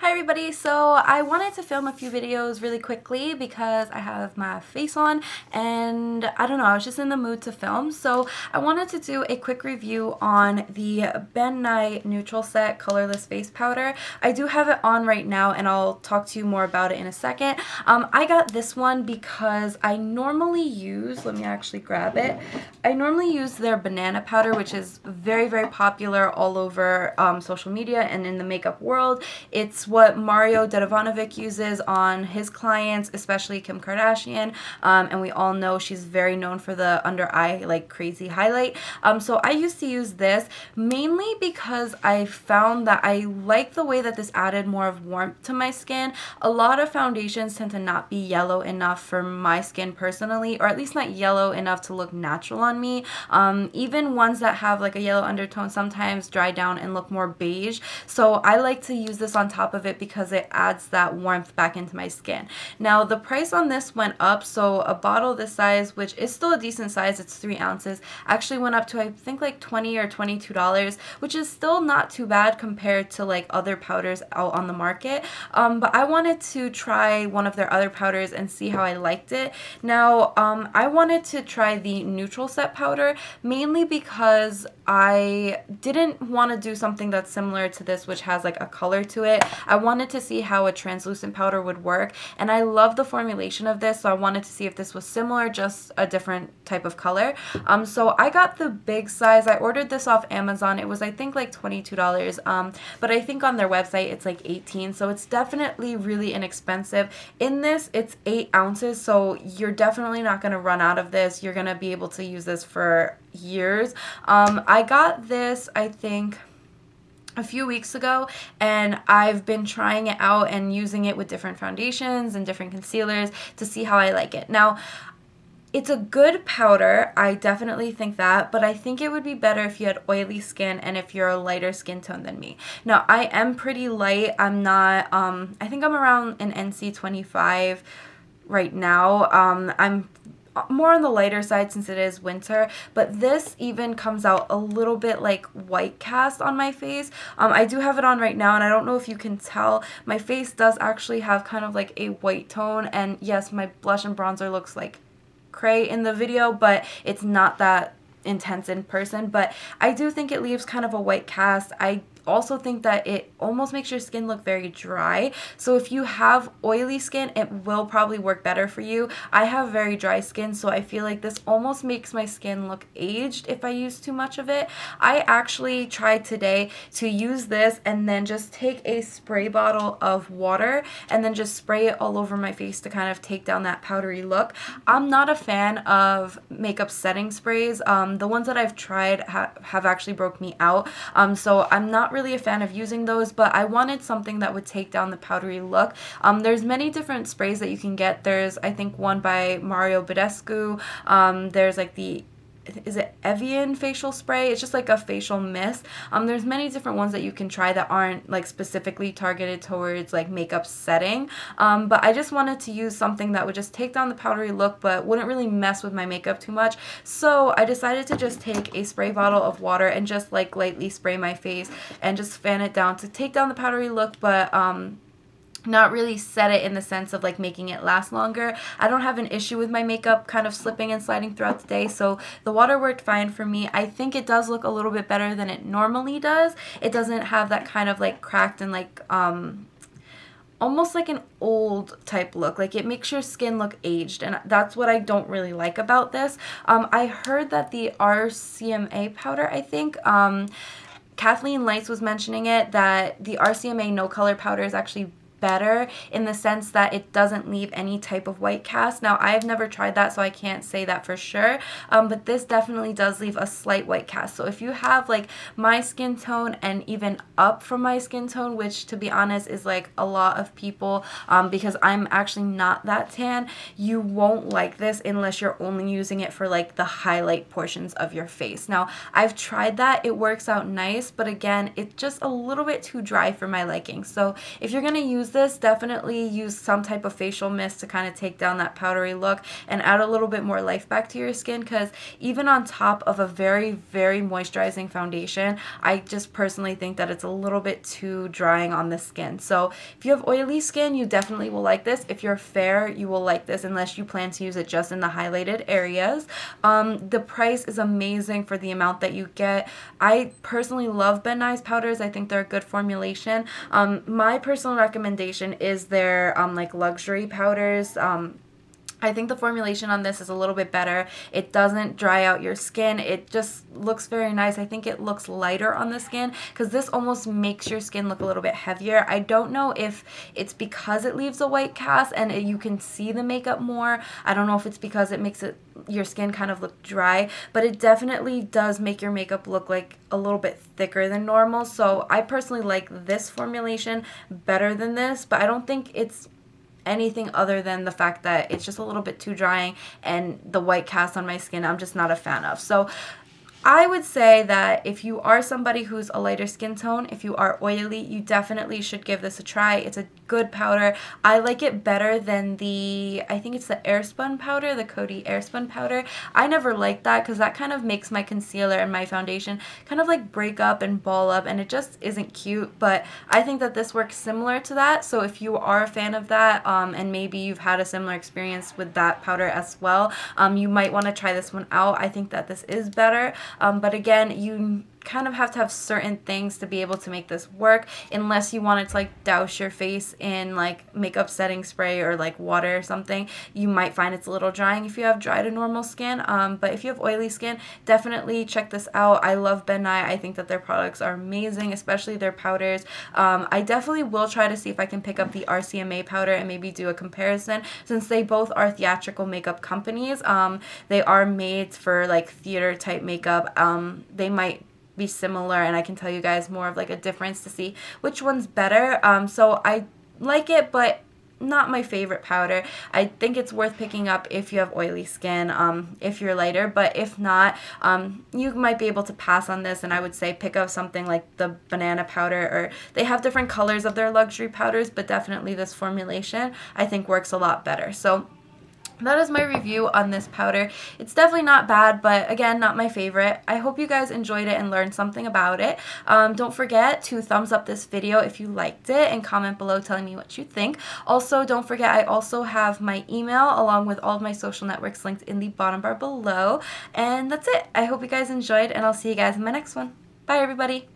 Hi everybody, so I wanted to film a few videos really quickly because I have my face on and I don't know, I was just in the mood to film. So I wanted to do a quick review on the Nye Neutral Set Colorless Face Powder. I do have it on right now and I'll talk to you more about it in a second. I got this one because I normally use, let me actually grab it, I normally use their banana powder, which is very popular all over social media and in the makeup world. It's what Mario Dedivanovic uses on his clients, especially Kim Kardashian, and we all know she's very known for the under eye like crazy highlight. So I used to use this mainly because I found that I like the way that this added more of warmth to my skin. A lot of foundations tend to not be yellow enough for my skin personally, or at least not yellow enough to look natural on me. Even ones that have like a yellow undertone sometimes dry down and look more beige. So I like to use this on top of it because it adds that warmth back into my skin. Now the price on this went up, so a bottle this size, which is still a decent size, it's 3 ounces, actually went up to I think like $20 or $22, which is still not too bad compared to like other powders out on the market. But I wanted to try one of their other powders and see how I liked it. Now I wanted to try the Neutral Set powder mainly because I didn't want to do something that's similar to this, which has like a color to it. I wanted to see how a translucent powder would work, and I love the formulation of this, so I wanted to see if this was similar, just a different type of color. So I got the big size. I ordered this off Amazon. It was I think like $22, but I think on their website it's like $18, so it's definitely really inexpensive. In this, it's 8 ounces, so you're definitely not going to run out of this. You're going to be able to use this for years. I got this, I think, a few weeks ago, and I've been trying it out and using it with different foundations and different concealers to see how I like it. Now, it's a good powder, I definitely think that, but I think it would be better if you had oily skin and if you're a lighter skin tone than me. Now, I am pretty light. I'm not, I think I'm around an NC 25 right now. I'm more on the lighter side since it is winter, but this even comes out a little bit like white cast on my face. I do have it on right now, and I don't know if you can tell, my face does actually have kind of like a white tone, and yes, my blush and bronzer looks like cray in the video, but it's not that intense in person. But I do think it leaves kind of a white cast. I also think that it almost makes your skin look very dry. So if you have oily skin, it will probably work better for you. I have very dry skin, so I feel like this almost makes my skin look aged if I use too much of it. I actually tried today to use this and then just take a spray bottle of water and then just spray it all over my face to kind of take down that powdery look. I'm not a fan of makeup setting sprays. The ones that I've tried have actually broke me out. So I'm not really a fan of using those, but I wanted something that would take down the powdery look. There's many different sprays that you can get. There's I think one by Mario Badescu. There's like the, is it Evian facial spray? It's just like a facial mist. There's many different ones that you can try that aren't like specifically targeted towards like makeup setting. But I just wanted to use something that would just take down the powdery look but wouldn't really mess with my makeup too much. So I decided to just take a spray bottle of water and just like lightly spray my face and just fan it down to take down the powdery look, but not really set it in the sense of like making it last longer. I don't have an issue with my makeup kind of slipping and sliding throughout the day, so the water worked fine for me. I think it does look a little bit better than it normally does. It doesn't have that kind of like cracked and like almost like an old type look. Like it makes your skin look aged, and that's what I don't really like about this. I heard that the RCMA powder, I think, Kathleen Lights was mentioning it, that the RCMA no color powder is actually better in the sense that it doesn't leave any type of white cast. Now, I've never tried that, so I can't say that for sure, but this definitely does leave a slight white cast. So if you have like my skin tone and even up from my skin tone, which to be honest is like a lot of people, because I'm actually not that tan, you won't like this unless you're only using it for like the highlight portions of your face. Now, I've tried that. It works out nice, but again, it's just a little bit too dry for my liking. So if you're going to use use this, definitely use some type of facial mist to kind of take down that powdery look and add a little bit more life back to your skin, because even on top of a very, very moisturizing foundation, I just personally think that it's a little bit too drying on the skin. So if you have oily skin, you definitely will like this. If you're fair, you will like this, unless you plan to use it just in the highlighted areas. The price is amazing for the amount that you get. I personally love Ben Nye's powders. I think they're a good formulation. My personal recommendation is their like luxury powders. I think the formulation on this is a little bit better. It doesn't dry out your skin. It just looks very nice. I think it looks lighter on the skin, because this almost makes your skin look a little bit heavier. I don't know if it's because it leaves a white cast and you can see the makeup more. I don't know if it's because it makes your skin kind of look dry, but it definitely does make your makeup look like a little bit thicker than normal. So I personally like this formulation better than this, but I don't think it's anything other than the fact that it's just a little bit too drying, and the white cast on my skin I'm just not a fan of. So I would say that if you are somebody who's a lighter skin tone, if you are oily, you definitely should give this a try. It's a good powder. I like it better than I think it's the Airspun powder, the Coty Airspun powder. I never liked that because that kind of makes my concealer and my foundation kind of like break up and ball up, and it just isn't cute. But I think that this works similar to that. So if you are a fan of that, and maybe you've had a similar experience with that powder as well, you might want to try this one out. I think that this is better. But again, you kind of have to have certain things to be able to make this work, unless you wanted to like douse your face in like makeup setting spray or like water or something. You might find it's a little drying if you have dry to normal skin, but if you have oily skin, definitely check this out. I love Ben Nye. I think that their products are amazing, especially their powders. I definitely will try to see if I can pick up the RCMA powder and maybe do a comparison, since they both are theatrical makeup companies. They are made for like theater type makeup. They might be similar, and I can tell you guys more of like a difference to see which one's better. So I like it, but not my favorite powder. I think it's worth picking up if you have oily skin, if you're lighter, but if not, you might be able to pass on this, and I would say pick up something like the banana powder, or they have different colors of their luxury powders, but definitely this formulation I think works a lot better. So that is my review on this powder. It's definitely not bad, but again, not my favorite. I hope you guys enjoyed it and learned something about it. Don't forget to thumbs up this video if you liked it, and comment below telling me what you think. Also, don't forget, I also have my email along with all of my social networks linked in the bottom bar below. And that's it. I hope you guys enjoyed, and I'll see you guys in my next one. Bye, everybody.